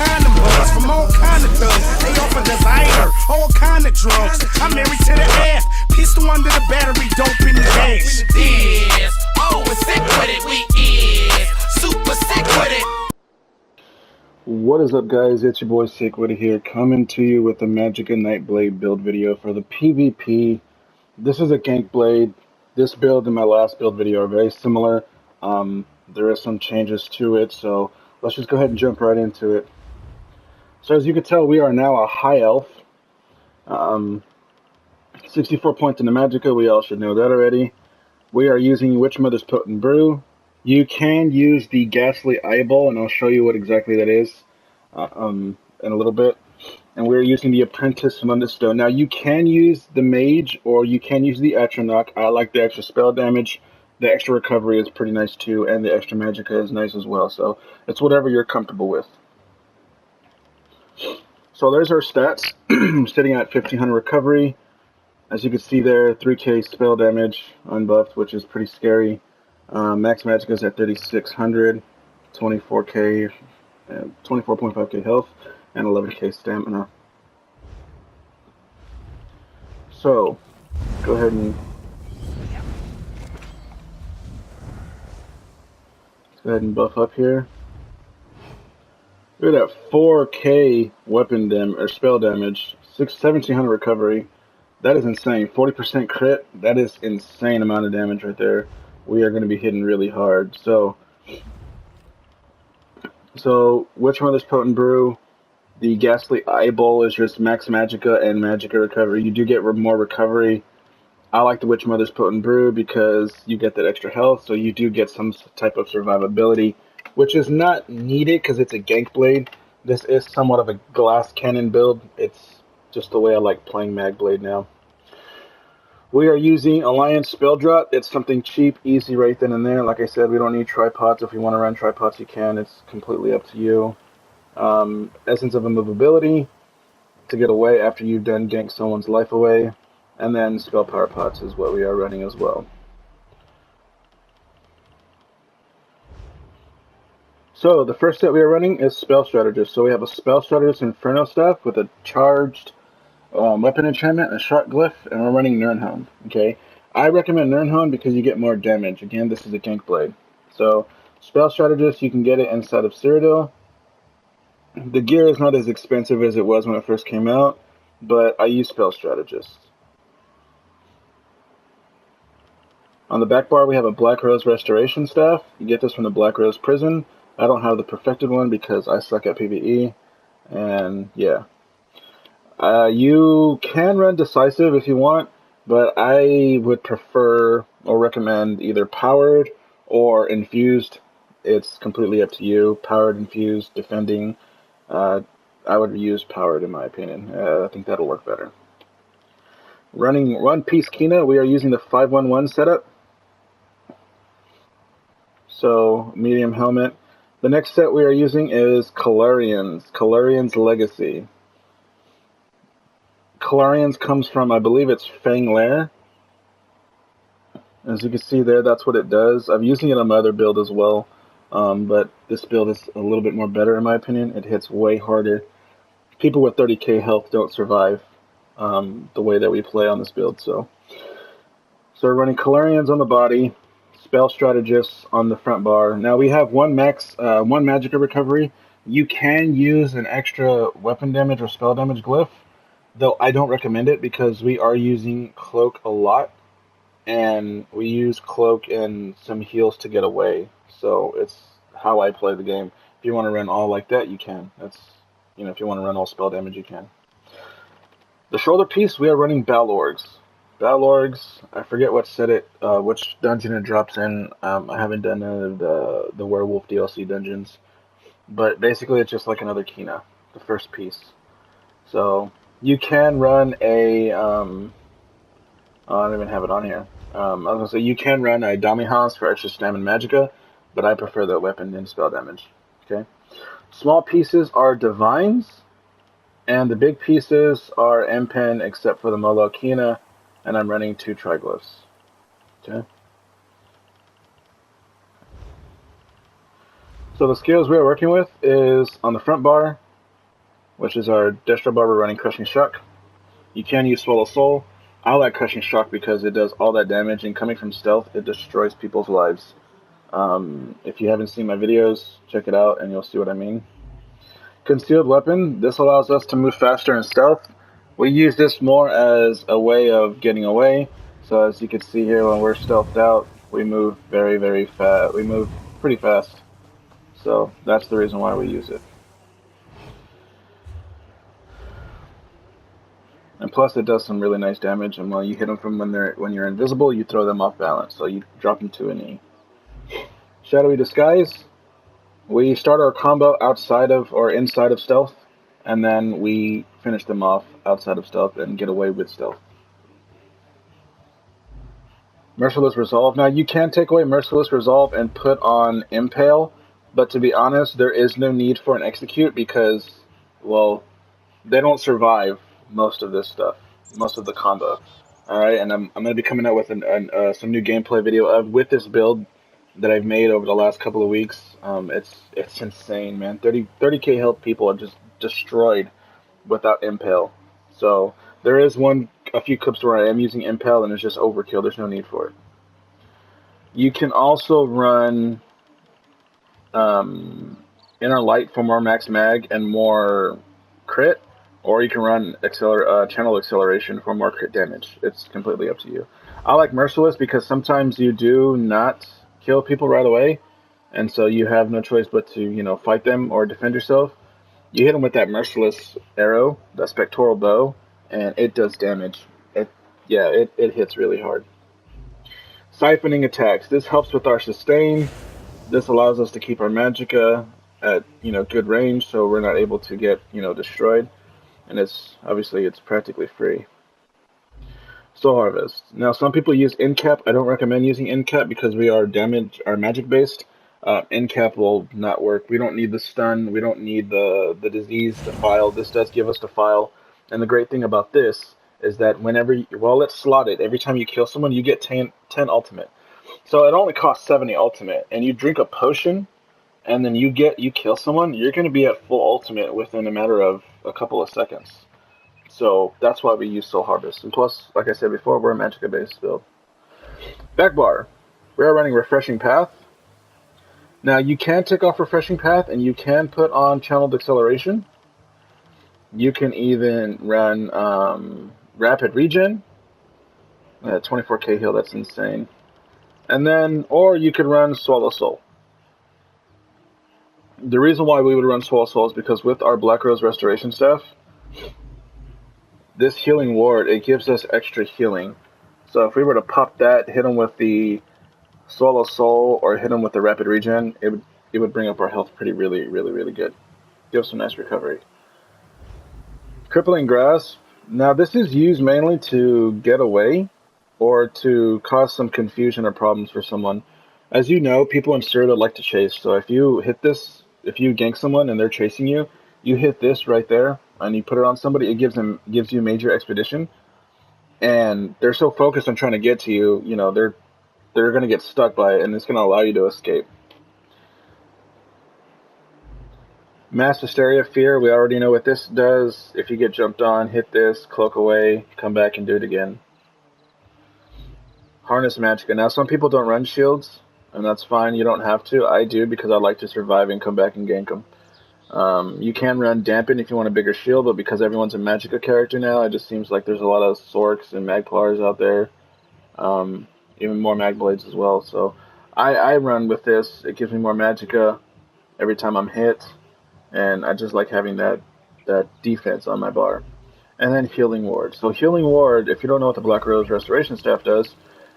kind of bugs from all kind of thugs. They offer designer, all kind of drugs. I'm married to the F, pistol under the battery, dope in the dash. Is, oh, we're sick with it, we is super sick with it. What is up, guys? It's your boy Sick-Witty here, coming to you with the Magicka Nightblade build video for the PvP. This is a gank blade. This build and my last build video are very similar. There is some changes to it, so let's just go ahead and jump right into it. So as you can tell, we are now a high elf. 64 points in the Magicka, we all should know that already. We are using Witchmother's Potent Brew. You can use the Ghastly Eyeball, and I'll show you what exactly that is in a little bit. And we're using the Apprentice from Understone. Now, you can use the Mage, or you can use the Atronach. I like the extra spell damage. The extra recovery is pretty nice too, and the extra Magicka is nice as well. So, it's whatever you're comfortable with. So, there's our stats. Sitting at 1500 recovery. As you can see there, 3k spell damage unbuffed, which is pretty scary. Max Magicka is at 3600, 24k, 24.5k health, and 11k stamina. So, go ahead and buff up here. We're at 4k weapon or spell damage, 1700 recovery. That is insane. 40% crit. That is insane amount of damage right there. We are going to be hitting really hard. So Witchmother's Potent Brew, the Ghastly Eyeball is just max Magicka and Magicka recovery. You do get more recovery. I like the Witchmother's Potent Brew because you get that extra health, so you do get some type of survivability, which is not needed because it's a gank blade. This is somewhat of a glass cannon build. It's just the way I like playing Magblade now. We are using Alliance Spell Drop. It's something cheap, easy right then and there. Like I said, we don't need tripods. If you want to run tripods, you can. It's completely up to you. Essence of Immovability to get away after you've done gank someone's life away. And then Spell Power Pots is what we are running as well. So the first set we are running is Spell Strategist. So we have a Spell Strategist Inferno Staff with a charged weapon enchantment, a shot glyph, and we're running Nirnhound. Okay, I recommend Nirnhound because you get more damage. Again, this is a gank blade. So, Spell Strategist, you can get it inside of Cyrodiil. The gear is not as expensive as it was when it first came out, but I use Spell Strategist. On the back bar, we have a Black Rose Restoration Staff. You get this from the Black Rose Prison. I don't have the perfected one because I suck at PvE, and yeah. You can run Decisive if you want, but I would prefer or recommend either Powered or Infused. It's completely up to you. Powered, Infused, Defending. I would use Powered in my opinion. I think that'll work better. Running One Piece Kina, we are using the 511 setup. So, medium helmet. The next set we are using is Kalarian's Legacy. Kalarian's comes from, I believe it's Fang Lair. As you can see there, that's what it does. I'm using it on my other build as well, but this build is a little bit more better in my opinion. It hits way harder. People with 30k health don't survive the way that we play on this build. So we're running Kalarians on the body, Spell Strategists on the front bar. Now we have one Magicka recovery. You can use an extra weapon damage or spell damage glyph, though I don't recommend it because we are using Cloak a lot, and we use Cloak and some heals to get away. So it's how I play the game. If you want to run all like that, you can. That's, you know, if you want to run all spell damage, you can. The shoulder piece, we are running Balorghs. Balorghs, I forget what set it, which dungeon it drops in. I haven't done none of the Werewolf DLC dungeons, but basically it's just like another Kina, the first piece. So you can run a, I don't even have it on here. I was going to say you can run a Damihas for extra stam and Magicka, but I prefer that weapon and spell damage. Okay. Small pieces are Divines, and the big pieces are M-Pen except for the Moloch Kina, and I'm running 2 Triglyphs. Okay. So the skills we're working with is on the front bar, which is our Destro Barber running Crushing Shock. You can use Swallow Soul. I like Crushing Shock because it does all that damage, and coming from stealth, it destroys people's lives. If you haven't seen my videos, check it out and you'll see what I mean. Concealed Weapon. This allows us to move faster in stealth. We use this more as a way of getting away. So as you can see here, when we're stealthed out, we move very, very fast. We move pretty fast. So that's the reason why we use it. And plus, it does some really nice damage. And while you hit them from when you're invisible, you throw them off balance. So you drop them to a knee. Shadowy Disguise. We start our combo outside of or inside of stealth, and then we finish them off outside of stealth and get away with stealth. Merciless Resolve. Now, you can take away Merciless Resolve and put on Impale, but to be honest, there is no need for an Execute because, well, they don't survive most of this stuff, most of the combo. Alright, and I'm going to be coming out with some new gameplay video with this build that I've made over the last couple of weeks. It's insane, man. 30k health people are just destroyed without Impale. So there is a few clips where I am using Impale and it's just overkill. There's no need for it. You can also run Inner Light for more max mag and more crit, or you can run Channel Acceleration for more crit damage. It's completely up to you. I like Merciless because sometimes you do not kill people right away, and so you have no choice but to, fight them or defend yourself. You hit them with that Merciless arrow, that Spectral Bow, and it does damage. It hits really hard. Siphoning Attacks. This helps with our sustain. This allows us to keep our Magicka at, good range, so we're not able to get, destroyed. And it's practically free. Soul Harvest. Now, some people use Incap. I don't recommend using Incap because we are magic based. Incap will not work. We don't need the stun. We don't need the disease to file. This does give us the file. And the great thing about this is that while it's slotted, every time you kill someone, you get 10 ultimate. So it only costs 70 ultimate. And you drink a potion, and then you kill someone, you're going to be at full ultimate within a matter of a couple of seconds. So that's why we use Soul Harvest. And plus, like I said before, we're a Magicka based build. Backbar. We are running Refreshing Path. Now, you can take off Refreshing Path and you can put on Channeled Acceleration. You can even run Rapid Regen. 24k heal, that's insane. And then, or you could run Swallow Soul. The reason why we would run Swallow Soul is because with our Black Rose Restoration Staff, this healing ward, it gives us extra healing. So if we were to pop that, hit him with the Swallow Soul, or hit him with the Rapid Regen, it would bring up our health really good. Give some nice recovery. Crippling Grasp. Now this is used mainly to get away, or to cause some confusion or problems for someone. As you know, people in Syria like to chase, so if you hit this, if you gank someone and they're chasing you, you hit this right there, and you put it on somebody, it gives you major expedition, and they're so focused on trying to get to you, they're going to get stuck by it, and it's going to allow you to escape. Mass Hysteria Fear, we already know what this does. If you get jumped on, hit this, cloak away, come back and do it again. Harness Magicka. Now, some people don't run shields, and that's fine. You don't have to. I do because I like to survive and come back and gank them. You can run Dampen if you want a bigger shield, but because everyone's a Magicka character now, it just seems like there's a lot of Sorks and Magplars out there. Even more Magblades as well. So I run with this. It gives me more Magicka every time I'm hit, and I just like having that defense on my bar. And then Healing Ward. So Healing Ward, if you don't know what the Black Rose Restoration Staff does,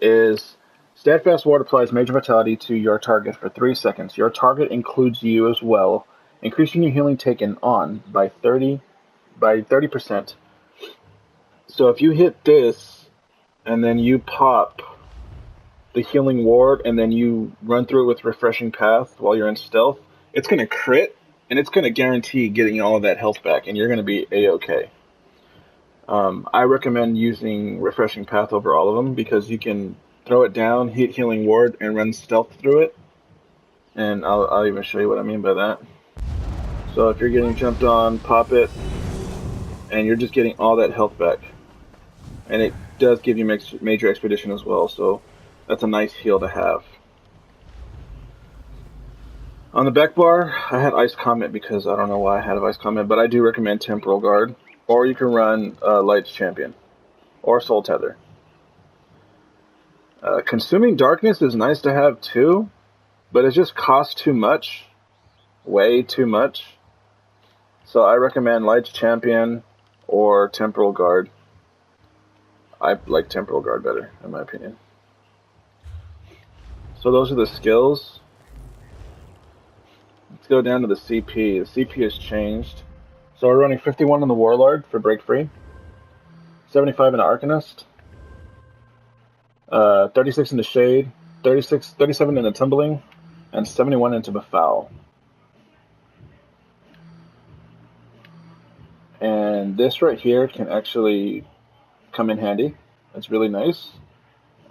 is Steadfast Ward applies Major Vitality to your target for 3 seconds. Your target includes you as well, increasing your healing taken on by 30%. So if you hit this, and then you pop the Healing Ward, and then you run through it with Refreshing Path while you're in stealth, it's going to crit, and it's going to guarantee getting all of that health back, and you're going to be A-okay. I recommend using Refreshing Path over all of them, because you can throw it down, hit Healing Ward, and run stealth through it. And I'll even show you what I mean by that. So if you're getting jumped on, pop it, and you're just getting all that health back. And it does give you major expedition as well, so that's a nice heal to have. On the back bar, I had Ice Comet because I don't know why I had Ice Comet, but I do recommend Temporal Guard, or you can run Light's Champion, or Soul Tether. Consuming Darkness is nice to have too, but it just costs too much, way too much. So I recommend Light's Champion or Temporal Guard. I like Temporal Guard better, in my opinion. So those are the skills. Let's go down to the CP. The CP has changed. So we're running 51 on the Warlord for Break Free, 75 in the Arcanist, 36 in the Shade, 37 in the Tumbling, and 71 into Befoul. And this right here can actually come in handy. It's really nice.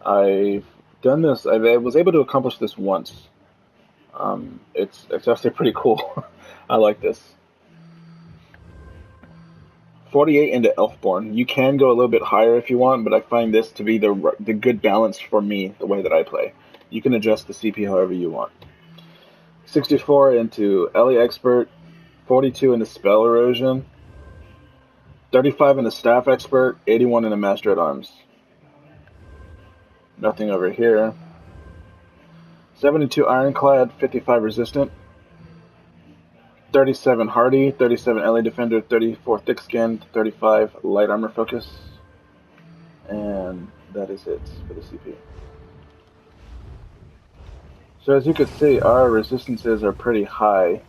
I've done this. I was able to accomplish this once. It's actually pretty cool. I like this. 48 into Elfborn. You can go a little bit higher if you want, but I find this to be the good balance for me, the way that I play. You can adjust the CP however you want. 64 into Ellie Expert, 42 into Spell Erosion, 35 into Staff Expert, 81 into Master at Arms. Nothing over here. 72 Ironclad, 55 Resistant, 37 Hardy, 37 Ellie Defender, 34 Thick Skinned, 35 Light Armor Focus, and that is it for the CP. So as you can see, our resistances are pretty high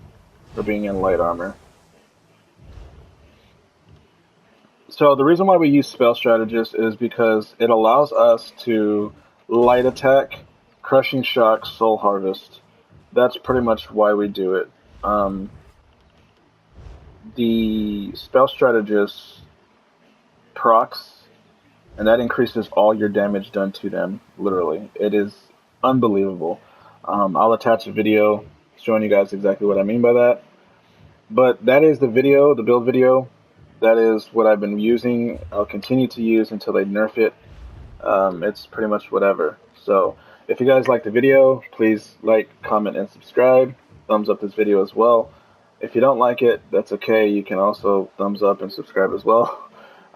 for being in light armor. So the reason why we use Spell Strategist is because it allows us to light attack, Crushing Shock, Soul Harvest. That's pretty much why we do it. The Spell Strategist procs, and that increases all your damage done to them, literally. It is unbelievable. I'll attach a video showing you guys exactly what I mean by that. But that is the video, the build video. That is what I've been using. I'll continue to use until they nerf it. It's pretty much whatever. So if you guys like the video, please like, comment, and subscribe. Thumbs up this video as well. If you don't like it, that's okay. You can also thumbs up and subscribe as well.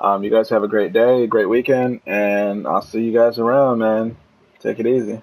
You guys have a great day, a great weekend, and I'll see you guys around, man. Take it easy.